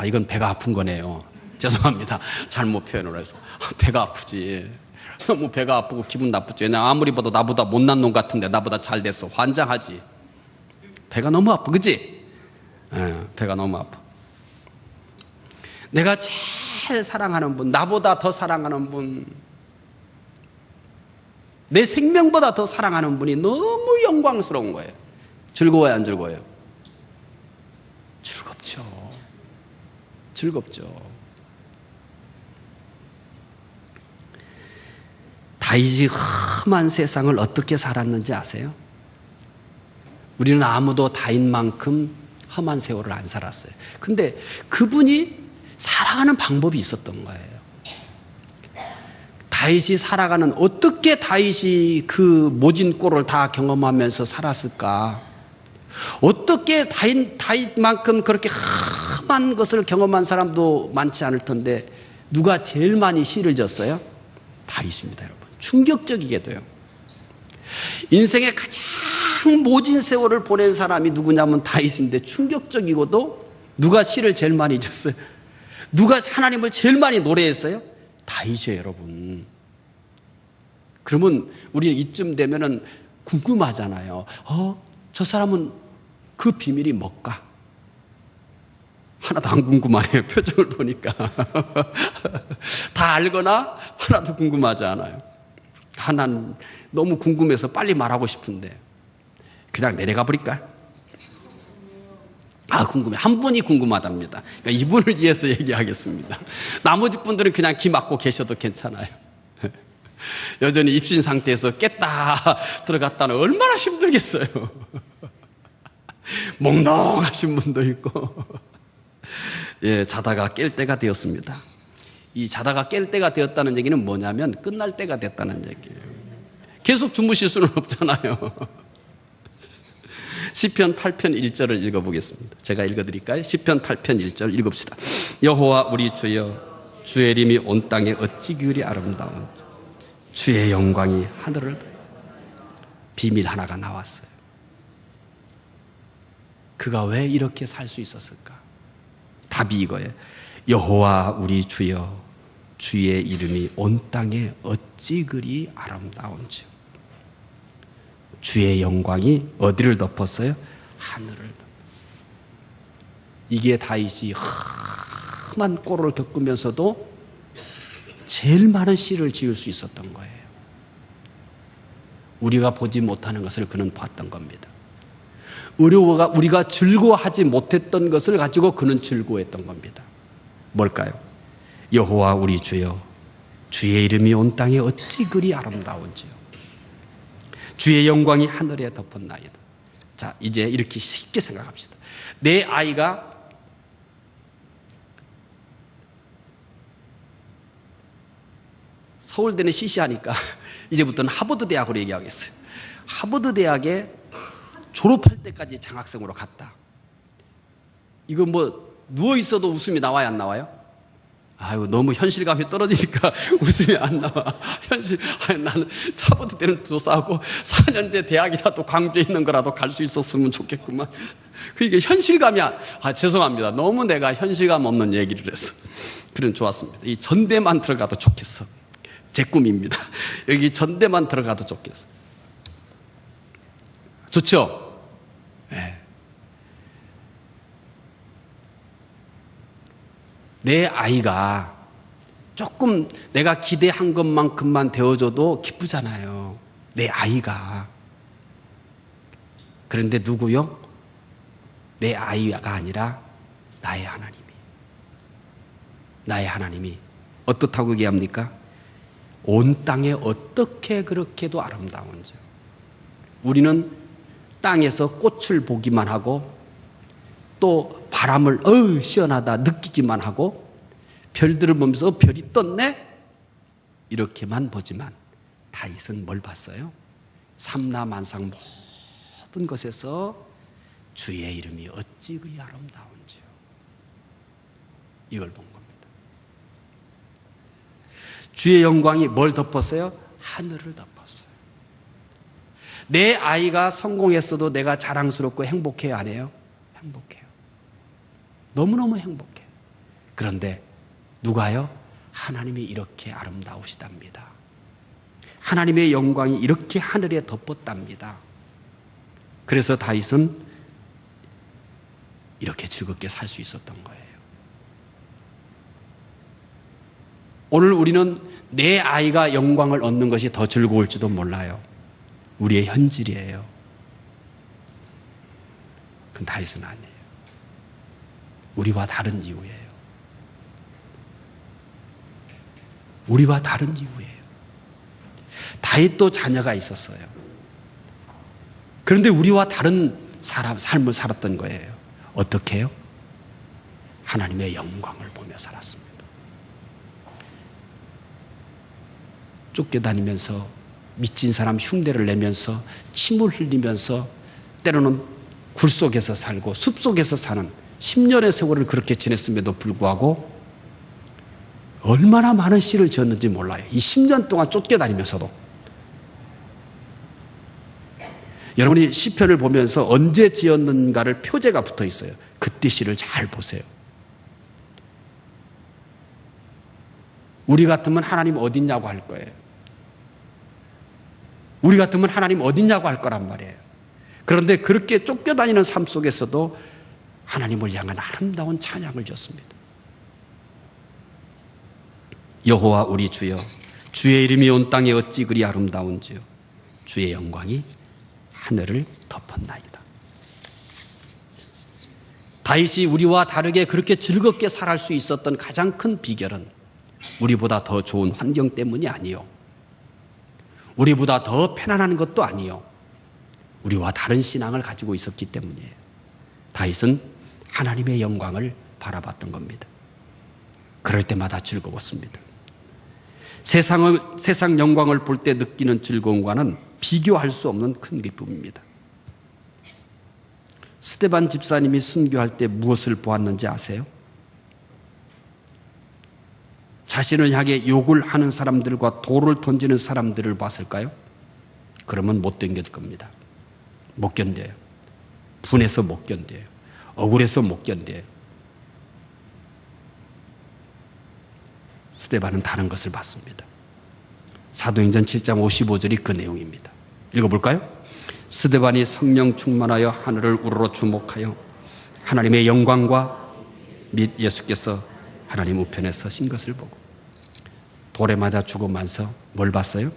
이건 배가 아픈 거네요. 죄송합니다. 잘못 표현을 해서. 배가 아프지. 너무 배가 아프고 기분 나쁘죠. 왜냐면 아무리 봐도 나보다 못난 놈 같은데 나보다 잘 됐어. 환장하지. 배가 너무 아파. 그치? 배가 너무 아파. 내가 제일 사랑하는 분, 나보다 더 사랑하는 분, 내 생명보다 더 사랑하는 분이 너무 영광스러운 거예요. 즐거워요, 안 즐거워요? 즐겁죠. 즐겁죠. 다윗이 험한 세상을 어떻게 살았는지 아세요? 우리는 아무도 다윗만큼 험한 세월을 안 살았어요. 근데 그분이 살아가는 방법이 있었던 거예요. 다윗이 살아가는, 어떻게 다윗이 그 모진 꼴을 다 경험하면서 살았을까? 어떻게 다윗만큼 그렇게 험한 것을 경험한 사람도 많지 않을 텐데 누가 제일 많이 시를 졌어요? 다윗입니다, 여러분. 충격적이게도요. 인생의 가장 모진 세월을 보낸 사람이 누구냐면 다윗인데 충격적이고도 누가 시를 제일 많이 졌어요? 누가 하나님을 제일 많이 노래했어요? 다윗이에요, 여러분. 그러면 우리 이쯤 되면은 궁금하잖아요. 저 사람은 그 비밀이 뭘까? 하나도 안 궁금하네요. 표정을 보니까. 다 알거나 하나도 궁금하지 않아요. 난 너무 궁금해서 빨리 말하고 싶은데 그냥 내려가 버릴까요? 궁금해. 한 분이 궁금하답니다. 그러니까 이분을 위해서 얘기하겠습니다. 나머지 분들은 그냥 귀 막고 계셔도 괜찮아요. 여전히 입신 상태에서 깼다 들어갔다는 얼마나 힘들겠어요. 몽롱하신 분도 있고. 자다가 깰 때가 되었습니다. 이 자다가 깰 때가 되었다는 얘기는 뭐냐면 끝날 때가 됐다는 얘기예요. 계속 주무실 수는 없잖아요. 시편 8편 1절을 읽어보겠습니다. 제가 읽어드릴까요? 시편 8편 1절 읽읍시다. 여호와 우리 주여, 주의 이름이 온 땅에 어찌 그리 아름다운, 주의 영광이 하늘을. 비밀 하나가 나왔어요. 그가 왜 이렇게 살 수 있었을까? 답이 이거예요. 여호와 우리 주여, 주의 이름이 온 땅에 어찌 그리 아름다운지. 주의 영광이 어디를 덮었어요? 하늘을 덮었어요. 이게 다윗이 험한 꼴을 겪으면서도 제일 많은 시를 지을 수 있었던 거예요. 우리가 보지 못하는 것을 그는 봤던 겁니다. 우리가 즐거워하지 못했던 것을 가지고 그는 즐거워했던 겁니다. 뭘까요? 여호와 우리 주여, 주의 이름이 온 땅에 어찌 그리 아름다운지요. 주의 영광이 하늘에 덮었나이다. 자, 이제 이렇게 쉽게 생각합시다. 내 아이가 서울대는 시시하니까 이제부터는 하버드 대학으로 얘기하겠어요. 하버드 대학에 졸업할 때까지 장학생으로 갔다. 이거 뭐 누워 있어도 웃음이 나와요, 안 나와요? 너무 현실감이 떨어지니까 웃음이 안 나와. 나는 하버드 때는 조사하고 4년제 대학이라도 광주에 있는 거라도 갈 수 있었으면 좋겠구만. 그게 현실감이 죄송합니다. 너무 내가 현실감 없는 얘기를 했어. 그럼 좋았습니다. 이 전대만 들어가도 좋겠어. 제 꿈입니다. 여기 전대만 들어가도 좋겠어. 좋죠? 네. 내 아이가 조금 내가 기대한 것만큼만 되어줘도 기쁘잖아요. 내 아이가. 그런데 누구요? 내 아이가 아니라 나의 하나님이. 나의 하나님이 어떻다고 얘기합니까? 온 땅에 어떻게 그렇게도 아름다운지. 우리는 땅에서 꽃을 보기만 하고 또 바람을 시원하다 느끼기만 하고 별들을 보면서 별이 떴네? 이렇게만 보지만 다윗은 뭘 봤어요? 삼라만상 모든 것에서 주의 이름이 어찌 그리 아름다운지요. 이걸 본 겁니다. 주의 영광이 뭘 덮었어요? 하늘을 덮었어요. 내 아이가 성공했어도 내가 자랑스럽고 행복해요, 안 해요? 행복해요. 너무너무 행복해요. 그런데 누가요? 하나님이 이렇게 아름다우시답니다. 하나님의 영광이 이렇게 하늘에 덮었답니다. 그래서 다윗은 이렇게 즐겁게 살 수 있었던 거예요. 오늘 우리는 내 아이가 영광을 얻는 것이 더 즐거울지도 몰라요. 우리의 현실이에요. 그건 다윗은 아니에요. 우리와 다른 이유예요. 우리와 다른 이유예요. 다윗도 자녀가 있었어요. 그런데 우리와 다른 삶을 살았던 거예요. 어떻게 해요? 하나님의 영광을 보며 살았습니다. 쫓겨다니면서 미친 사람 흉내를 내면서 침을 흘리면서 때로는 굴 속에서 살고 숲 속에서 사는 10년의 세월을 그렇게 지냈음에도 불구하고 얼마나 많은 시를 지었는지 몰라요. 이 10년 동안 쫓겨다니면서도. 여러분이 시편을 보면서 언제 지었는가를 표제가 붙어 있어요. 그때 시를 잘 보세요. 우리 같으면 하나님 어딨냐고 할 거예요. 우리 같으면 하나님 어딨냐고 할 거란 말이에요. 그런데 그렇게 쫓겨다니는 삶 속에서도 하나님을 향한 아름다운 찬양을 줬습니다. 여호와 우리 주여, 주의 이름이 온 땅에 어찌 그리 아름다운지요. 주의 영광이 하늘을 덮었나이다. 다윗이 우리와 다르게 그렇게 즐겁게 살아갈 수 있었던 가장 큰 비결은 우리보다 더 좋은 환경 때문이 아니요, 우리보다 더 편안한 것도 아니요, 우리와 다른 신앙을 가지고 있었기 때문이에요. 다윗은 하나님의 영광을 바라봤던 겁니다. 그럴 때마다 즐거웠습니다. 세상 영광을 볼 때 느끼는 즐거움과는 비교할 수 없는 큰 기쁨입니다. 스데반 집사님이 순교할 때 무엇을 보았는지 아세요? 자신을 향해 욕을 하는 사람들과 돌을 던지는 사람들을 봤을까요? 그러면 못 견딜 겁니다. 못 견뎌요. 분해서 못 견뎌요. 억울해서 못 견뎌요. 스데반은 다른 것을 봤습니다. 사도행전 7장 55절이 그 내용입니다. 읽어볼까요? 스데반이 성령 충만하여 하늘을 우러러 주목하여 하나님의 영광과 및 예수께서 하나님 우편에 서신 것을 보고 돌에 맞아 죽으면서 뭘 봤어요?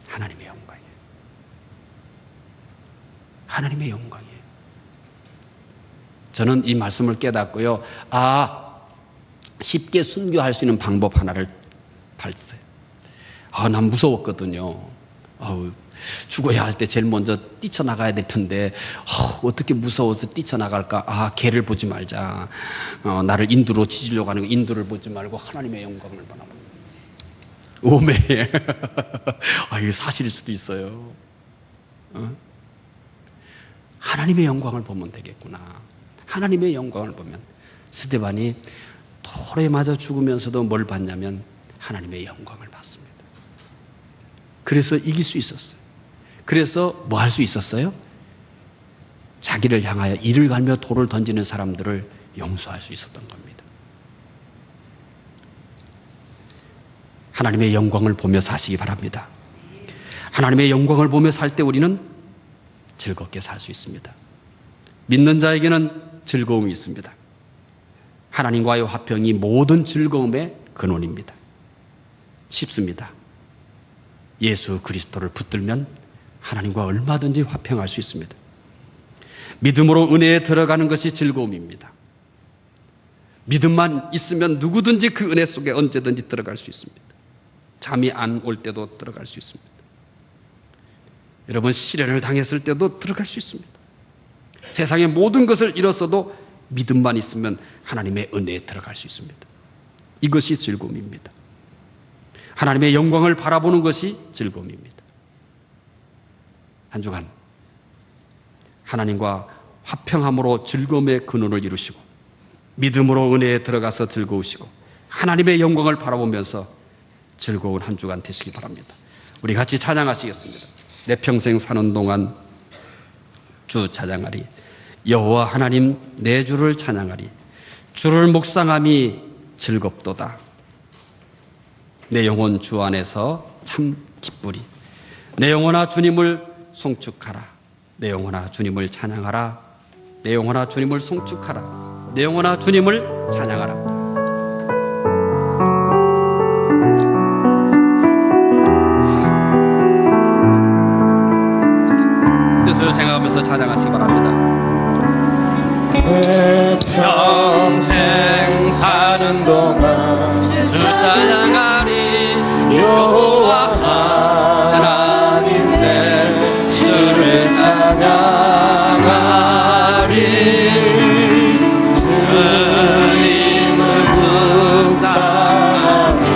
하나님의 영광이에요. 하나님의 영광이에요. 저는 이 말씀을 깨닫고요, 쉽게 순교할 수 있는 방법 하나를 봤어요. 난 무서웠거든요. 죽어야 할 때 제일 먼저 뛰쳐나가야 될 텐데 어떻게 무서워서 뛰쳐나갈까? 개를 보지 말자. 나를 인두로 치시려고 하는 거 인두를 보지 말고 하나님의 영광을 바라보는 거예요. 오메. 이게 사실일 수도 있어요. 하나님의 영광을 보면 되겠구나. 하나님의 영광을 보면 스데반이 돌에 맞아 죽으면서도 뭘 봤냐면 하나님의 영광을 봤습니다. 그래서 이길 수 있었어요. 그래서 뭐 할 수 있었어요? 자기를 향하여 이를 갈며 돌을 던지는 사람들을 용서할 수 있었던 겁니다. 하나님의 영광을 보며 사시기 바랍니다. 하나님의 영광을 보며 살 때 우리는 즐겁게 살 수 있습니다. 믿는 자에게는 즐거움이 있습니다. 하나님과의 화평이 모든 즐거움의 근원입니다. 쉽습니다. 예수 그리스도를 붙들면 하나님과 얼마든지 화평할 수 있습니다. 믿음으로 은혜에 들어가는 것이 즐거움입니다. 믿음만 있으면 누구든지 그 은혜 속에 언제든지 들어갈 수 있습니다. 잠이 안 올 때도 들어갈 수 있습니다. 여러분, 시련을 당했을 때도 들어갈 수 있습니다. 세상의 모든 것을 잃었어도 믿음만 있으면 하나님의 은혜에 들어갈 수 있습니다. 이것이 즐거움입니다. 하나님의 영광을 바라보는 것이 즐거움입니다. 한 주간 하나님과 화평함으로 즐거움의 근원을 이루시고 믿음으로 은혜에 들어가서 즐거우시고 하나님의 영광을 바라보면서 즐거운 한 주간 되시기 바랍니다. 우리 같이 찬양하시겠습니다. 내 평생 사는 동안 주 찬양하리. 여호와 하나님 내 주를 찬양하리. 주를 묵상함이 즐겁도다. 내 영혼 주 안에서 참 기쁘리. 내 영혼아 주님을 송축하라. 내 영혼아 주님을 찬양하라. 내 영혼아 주님을 송축하라. 내 영혼아 주님을 찬양하라. 뜻을 생각하면서 찬양하시기 바랍니다. 내 평생 사는 동안 주 찬양하리. 여호와 하나님 내 주를 찬양하리. 주님을 묵상하니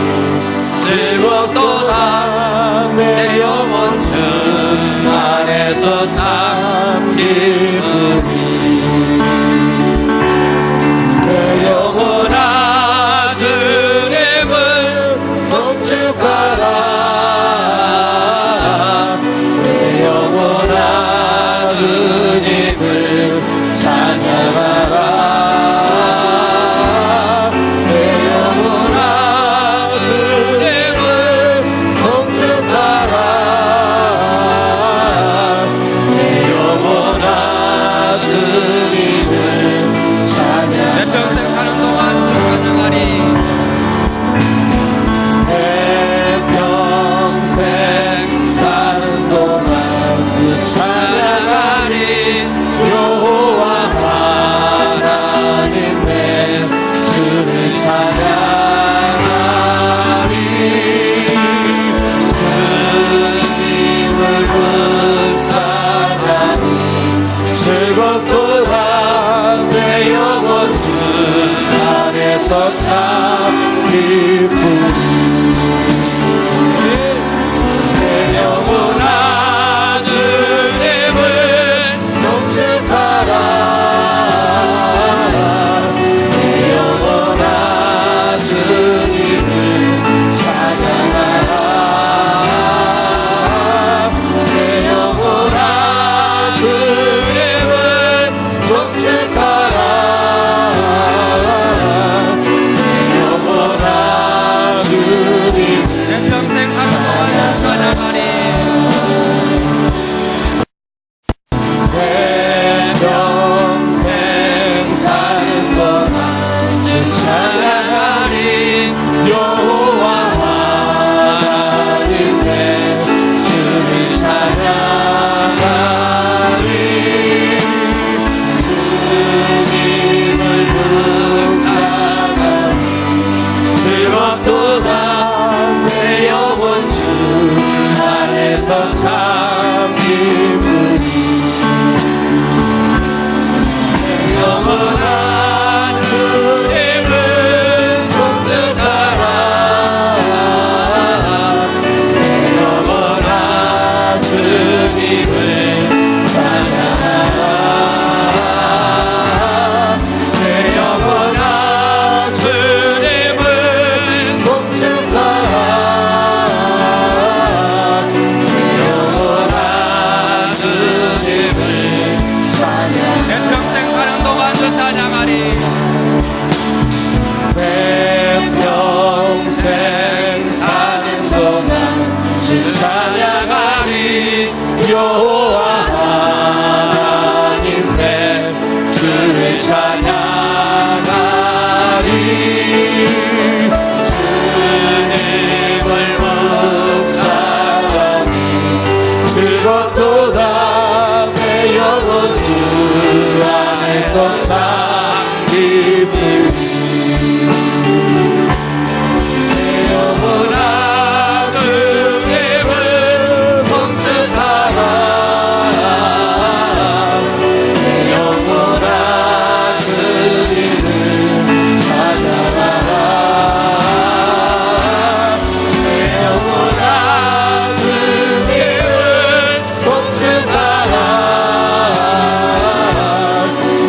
즐겁도다. 내 영혼 주 안에서 참 기쁘니. 내 영혼아 주님을 송축하라. 내 영혼아 주님을 찬양하라. 내 영혼아 주님을 송축하라. 내 영혼아 주님을 찬양하라. 내 평생 사는 동안 주 찬양하리. 내 평생 사는 동안 주 찬양하리. 여호와 하나님 내 주를 찬양하리. 주님을 묵상하니 즐겁도다. 내 영혼 주 안에서 참 기쁘니. 내 영혼아 주님을 송축하라. 내 영혼아 주님을 찬양하라. 내 영혼아 주님을 송축하라. 내 영혼아 주님을 내 평생 사는 동안 주 찬양하리. 내 평생 사는 동안 주 찬양하리. 여호와 하나님 내 주를 찬양하리. 주님을 묵상하니 즐겁도다. 내 영혼 주 안에서 참 기쁘니. 내 영혼아 주님을 송축하라. 내 영혼아 주님을 찬양하라. 내 영혼아 주님을 송축하라. 내 영혼아 주님을 찬양하라. 내 평생 사는 동안 주 찬양하리. 내 평생 사는 동안 주 찬양하리. 여호와 하나님 내 주를 찬양하리. 솟아 깊이 내 영혼아 주님을 송축하라 내 영혼아 주님을 찬양하라 내 영혼아 주님을 송축하라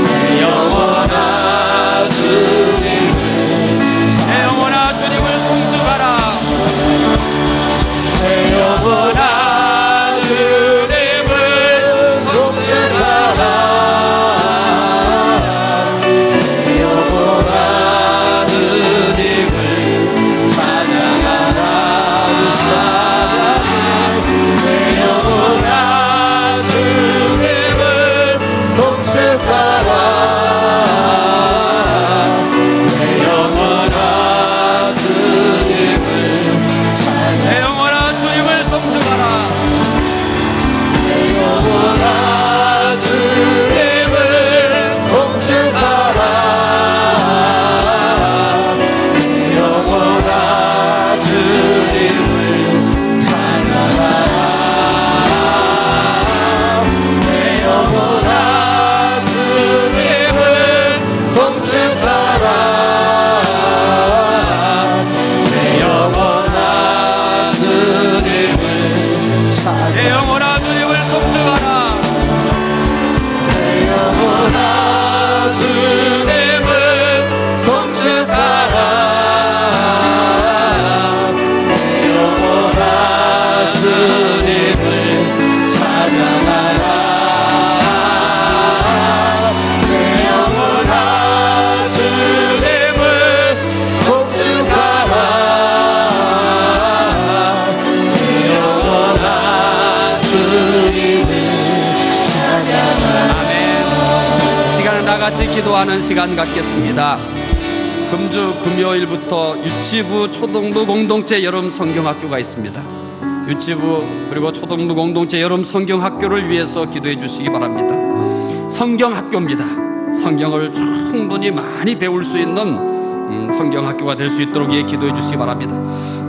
내 영혼아 주님을 내 영혼아 주님을 송축하라. 내 영혼아 주님을 송축하라 내 영혼아 주님을 찬양하라 내 영혼아 주님을 송축하라 내 영혼아 주님을 내 영혼아 주님을 송축하라. 내 영혼아 주님을 송축하라 내 영혼아 주님을 찬양하라 내 영혼아 주님을 송축하라 내 영혼아 주님을 내 영혼아 주님을 송축하라. 내 영혼아 주님을 송축하라 내 영혼아 주님을 찬양하라 내 영혼아 주님을 송축하라 내 영혼아 주님을 찬양하라 아멘. 시간은 다 같이 기도하는 시간 갖겠습니다. 금주 금요일부터 유치부 초등부 공동체 여름 성경학교가 있습니다. 유치부 그리고 초등부 공동체 여름 성경학교를 위해서 기도해 주시기 바랍니다. 성경학교입니다. 성경을 충분히 많이 배울 수 있는 성경학교가 될 수 있도록 기도해 주시기 바랍니다.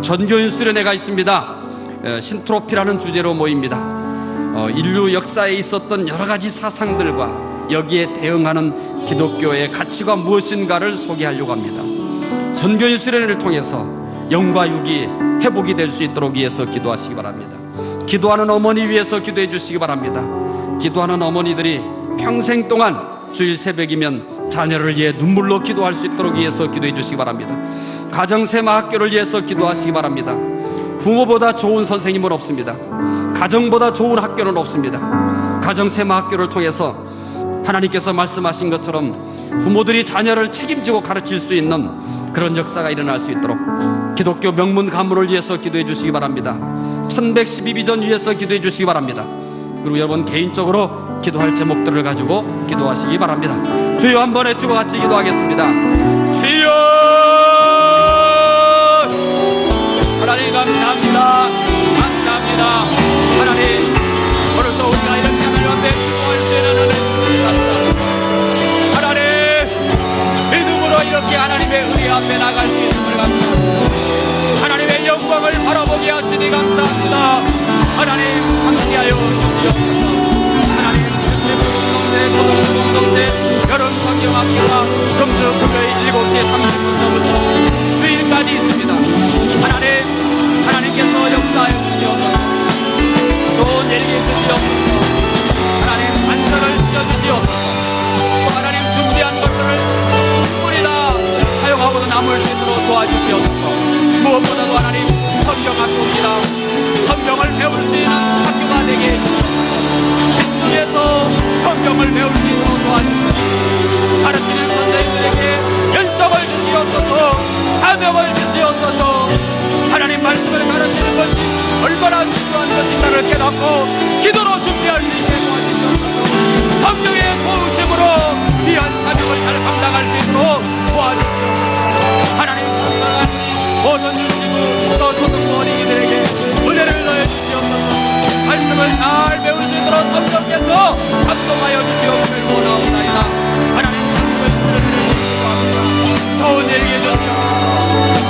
전교인 수련회가 있습니다. 신트로피라는 주제로 모입니다. 인류 역사에 있었던 여러 가지 사상들과 여기에 대응하는 기독교의 가치가 무엇인가를 소개하려고 합니다. 전교인 수련회를 통해서 영과 육이 회복이 될 수 있도록 위해서 기도하시기 바랍니다. 기도하는 어머니 위해서 기도해 주시기 바랍니다. 기도하는 어머니들이 평생 동안 주일 새벽이면 자녀를 위해 눈물로 기도할 수 있도록 위해서 기도해 주시기 바랍니다. 가정세마학교를 위해서 기도하시기 바랍니다. 부모보다 좋은 선생님은 없습니다. 가정보다 좋은 학교는 없습니다. 가정세마학교를 통해서 하나님께서 말씀하신 것처럼 부모들이 자녀를 책임지고 가르칠 수 있는 그런 역사가 일어날 수 있도록 기독교 명문 가문을 위해서 기도해 주시기 바랍니다. 1112비전 위해서 기도해 주시기 바랍니다. 그리고 여러분 개인적으로 기도할 제목들을 가지고 기도하시기 바랍니다. 주여 한번 외치고 같이 기도하겠습니다. 주여 하나님 감사합니다. 감사합니다. 하나님 오늘도 우리가 이렇게 하나님 앞에 기도할 수 있는 은혜 주시니 감사합니다. 하나님 믿음으로 이렇게 하나님의 은혜 앞에 나갈 수 있음을 감사합니다. 하나님의 영광을 바라보게 하시니 감사합니다. 하나님 함께하여 주시옵소서. 하나님 유치부 공동체 초등부 공동체 여름 성경학교가 금주 금요일 7시 30분서부터 주일까지 있습니다. 하나님께서 역사해 주시옵소서. 좋은 일기 주시옵소서. 하나님 안전을 지켜주시옵소서. 또 하나님 준비한 것들을 충분히 다 사용하고도 남을 수 있도록 도와주시옵소서. 무엇보다도 하나님 성경학교입니다. 성경을 배울 수 있는 학교가 되게 해주시옵소서. 집중해서 성경을 배울 수 있도록 도와주시옵소서. 가르치는 선생님들에게 열정을 주시옵소서. 사명을 주시옵소서. 하나님 말씀을 가르치는 것이 얼마나 중요한 것인가를 깨닫고 기도로 준비할 수 있게 도와주시옵소서. 성령의 도우심으로 귀한 사명을 잘 감당할 수 있도록 도와주시옵소서. 하나님 찬송한 모든 유치부 또 초등부 어린이들에게 은혜를 넣어 주시옵소서. 말씀을 잘 배울 수 있도록 성령께서 감동하여 주시옵기를 원하옵나이다. 힘내게 해주시옵소서.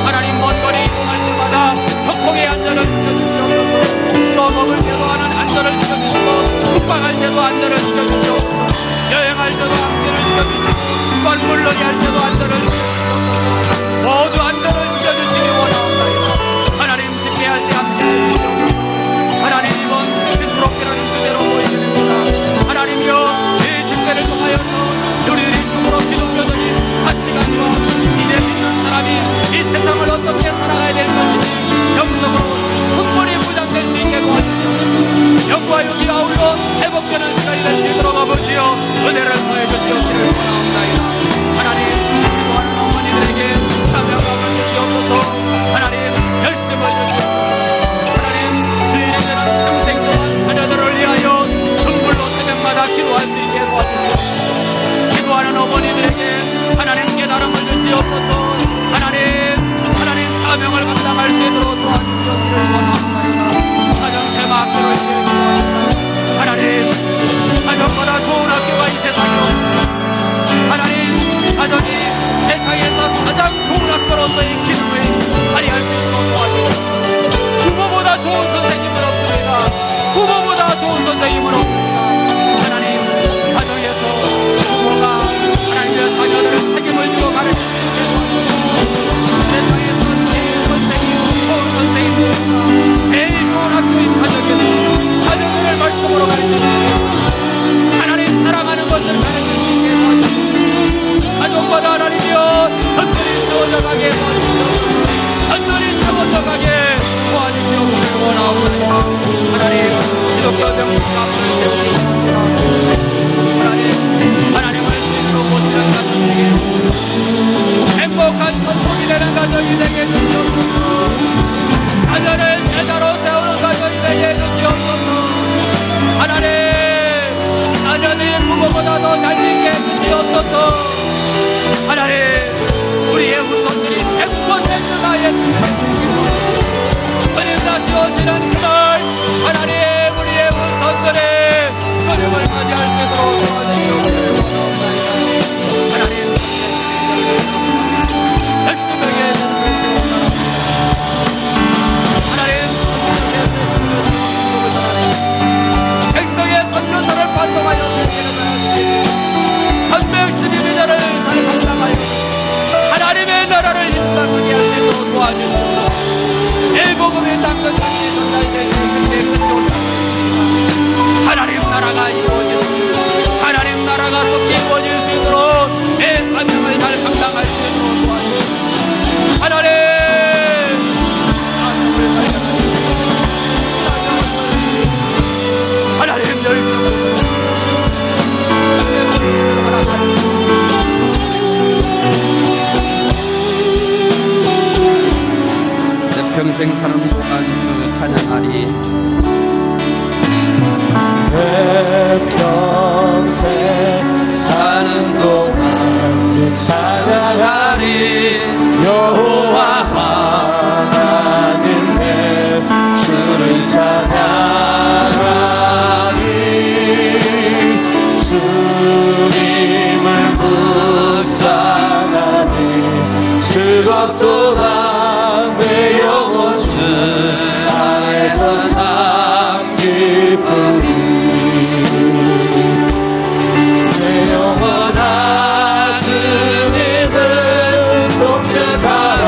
하나님 먼 거리 이동할 때마다 교통의 안전을 지켜주시옵소서. 또 먹을 때도 하는 안전을 지켜주시고 숙박할 때도 안전을 지켜주시옵소서. 여행할 때도 안전을 지켜주시고 또한 물놀이 할 때도 안전을 지켜주시옵소서. 모두 안전을 지켜주시기 원하옵나이다. 하나님 집회할 때 함께해 주시옵소서. 하나님 이번 신트롭게라는 주제로 모이게 됩니다. 하나님이여 이 집회를 통하여서 우리들이 참으로 기독교적인 가치관과 이제 믿는 사람이 이 세상을 어떻게 살아가야 될 것인지 영적으로 충분히 무장될 수 있게 도와주시옵소서. 영과 육이 아울러 회복되는 시간이 될 수 있도록 아버지여 은혜를 더해 주시옵기를 원하옵나이다. 하나님 기도하는 어머니들에게 사명감을 주시옵소서. 하나님 열심을 주시옵소서. 하나님 주일이 되는 평생 동안 자녀들을 위하여 눈물로 새벽마다 기도할 수 있게 도와주시옵소서. 기도하는 어머니들에게 하나님 깨달음을 주시옵소서. 하나님 사명을 감당할 수 있도록 도와주시옵기를 원하옵나이다. 가정세 막기를 위해 기도합니다. 하나님 가정보다 좋은 학교가 이 세상에 없습니다. 하나님 가정이 세상에서 가장 좋은 학교로서의 기능을 발휘할 수 있도록 도와주시옵소서. 부모보다 좋은 선생님은 없습니다. 부모보다 좋은 선생님은 없습니다. 하나님 가정에서 부모가 하나님의 자녀들을 책임을 지고 가르칠 수 있게 도와주시옵소서. 세상에서 제일 선생님, 좋은 선생님보다 제일 좋은 학교인 가정에서 자녀들을 말씀으로 가르칠 수 있게 도와주시옵소서. 하나님 사랑하는 것을 가르칠 수 있게 도와주시옵소서. 가정마다 하나님이여 든든히 세워져 가게 도와주시옵소서. 든든히 세워져 가게 도와주시옵기를 원하옵나이다. 하나님 기독교 명칭 앞을 세우옵니다. 하나님을 주인으로 모시는 가정이 되게 해주시옵소서. 행복한 천국이 되는 가정이 되게 해주시옵소서. 자녀를 제자로 세우는 가정이 되게 해주시옵소서. 하나님 자녀들이 부모보다 더 잘되게 해주시옵소서. 하나님 우리의 후손들이 100%가 예수님을 주님 다시 오시는 그날 하나님 우리의 후손들이 주님을 맞이할 수 있도록 도와주시옵기를 원하옵나이다. 하나님 백두명의 하나님 100명의 선교사를 파송하여 세계를 전하시니 천명 12비전을 잘 감당하여 하나님의 나라를 인도하게 하시도록 도와주시옵소서. 일복음의 땅끝까지 전달되는 그때 끝이 온다. 하나님 나라가 이루어지는 하나님 나라가 속히 이루어질 수 있도록 내 사명을 잘 감당할 수 있도록 도와주시옵소서. 하나님 하나님 열정을 내 평생 사는 동안 주 찬양하리. 내 평생 사는 동안 주 찬양하리. 여호와 하나님 내 주를 찬양하리. 주님을 묵상하니 즐겁도다. 내 영혼 주 안에서 참 기쁘리. 내 영혼아 주님을 송축하라.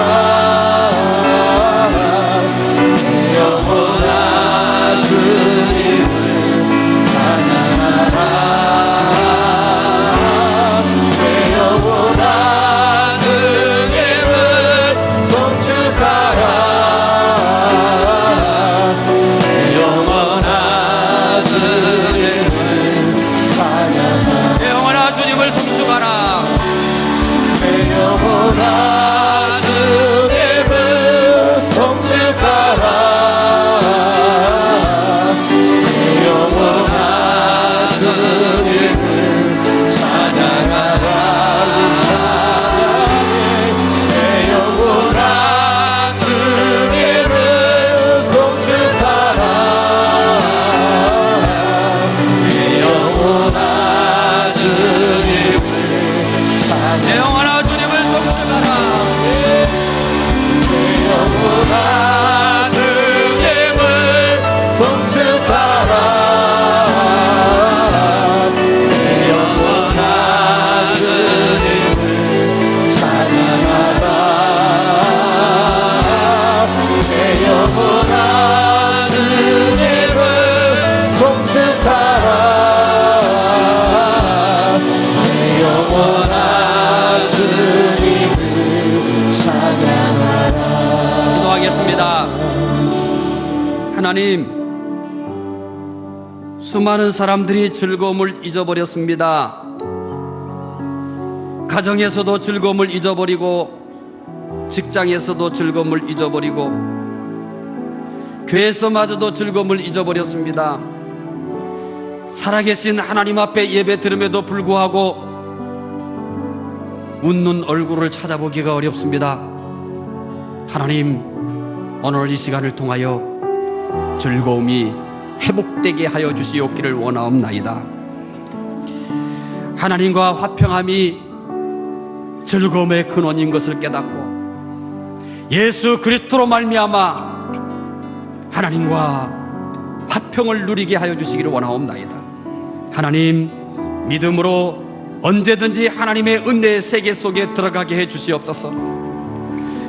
기도합니다. 하나님, 수많은 사람들이 즐거움을 잊어버렸습니다. 가정에서도 즐거움을 잊어버리고, 직장에서도 즐거움을 잊어버리고, 교회에서마저도 즐거움을 잊어버렸습니다. 살아계신 하나님 앞에 예배 드림에도 불구하고 웃는 얼굴을 찾아보기가 어렵습니다. 하나님, 오늘 이 시간을 통하여 즐거움이 회복되게 하여 주시옵기를 원하옵나이다. 하나님과 화평함이 즐거움의 근원인 것을 깨닫고 예수 그리스도로 말미암아 하나님과 화평을 누리게 하여 주시기를 원하옵나이다. 하나님, 믿음으로 언제든지 하나님의 은혜의 세계 속에 들어가게 해 주시옵소서.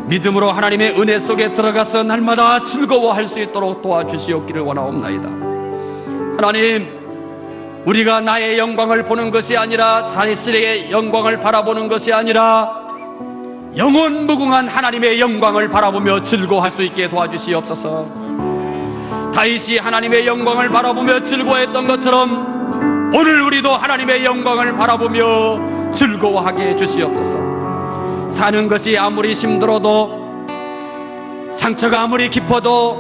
믿음으로 하나님의 은혜 속에 들어가서 날마다 즐거워할 수 있도록 도와주시옵기를 원하옵나이다. 하나님, 우리가 나의 영광을 보는 것이 아니라 자신의 영광을 바라보는 것이 아니라 영원 무궁한 하나님의 영광을 바라보며 즐거워할 수 있게 도와주시옵소서. 다윗이 하나님의 영광을 바라보며 즐거워했던 것처럼 오늘 우리도 하나님의 영광을 바라보며 즐거워하게 해주시옵소서. 사는 것이 아무리 힘들어도, 상처가 아무리 깊어도,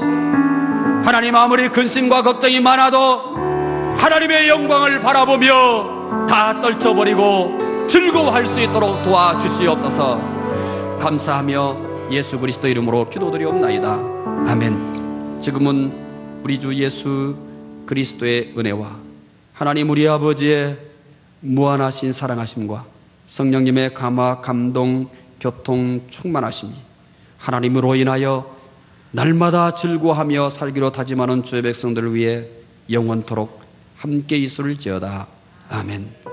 하나님 아무리 근심과 걱정이 많아도 하나님의 영광을 바라보며 다 떨쳐버리고 즐거워할 수 있도록 도와주시옵소서. 감사하며 예수 그리스도 이름으로 기도드리옵나이다. 아멘. 지금은 우리 주 예수 그리스도의 은혜와 하나님 우리 아버지의 무한하신 사랑하심과 성령님의 감화, 감동, 교통, 충만하심이 하나님으로 인하여 날마다 즐거워하며 살기로 다짐하는 주의 백성들을 위해 영원토록 함께 있을지어다. 아멘.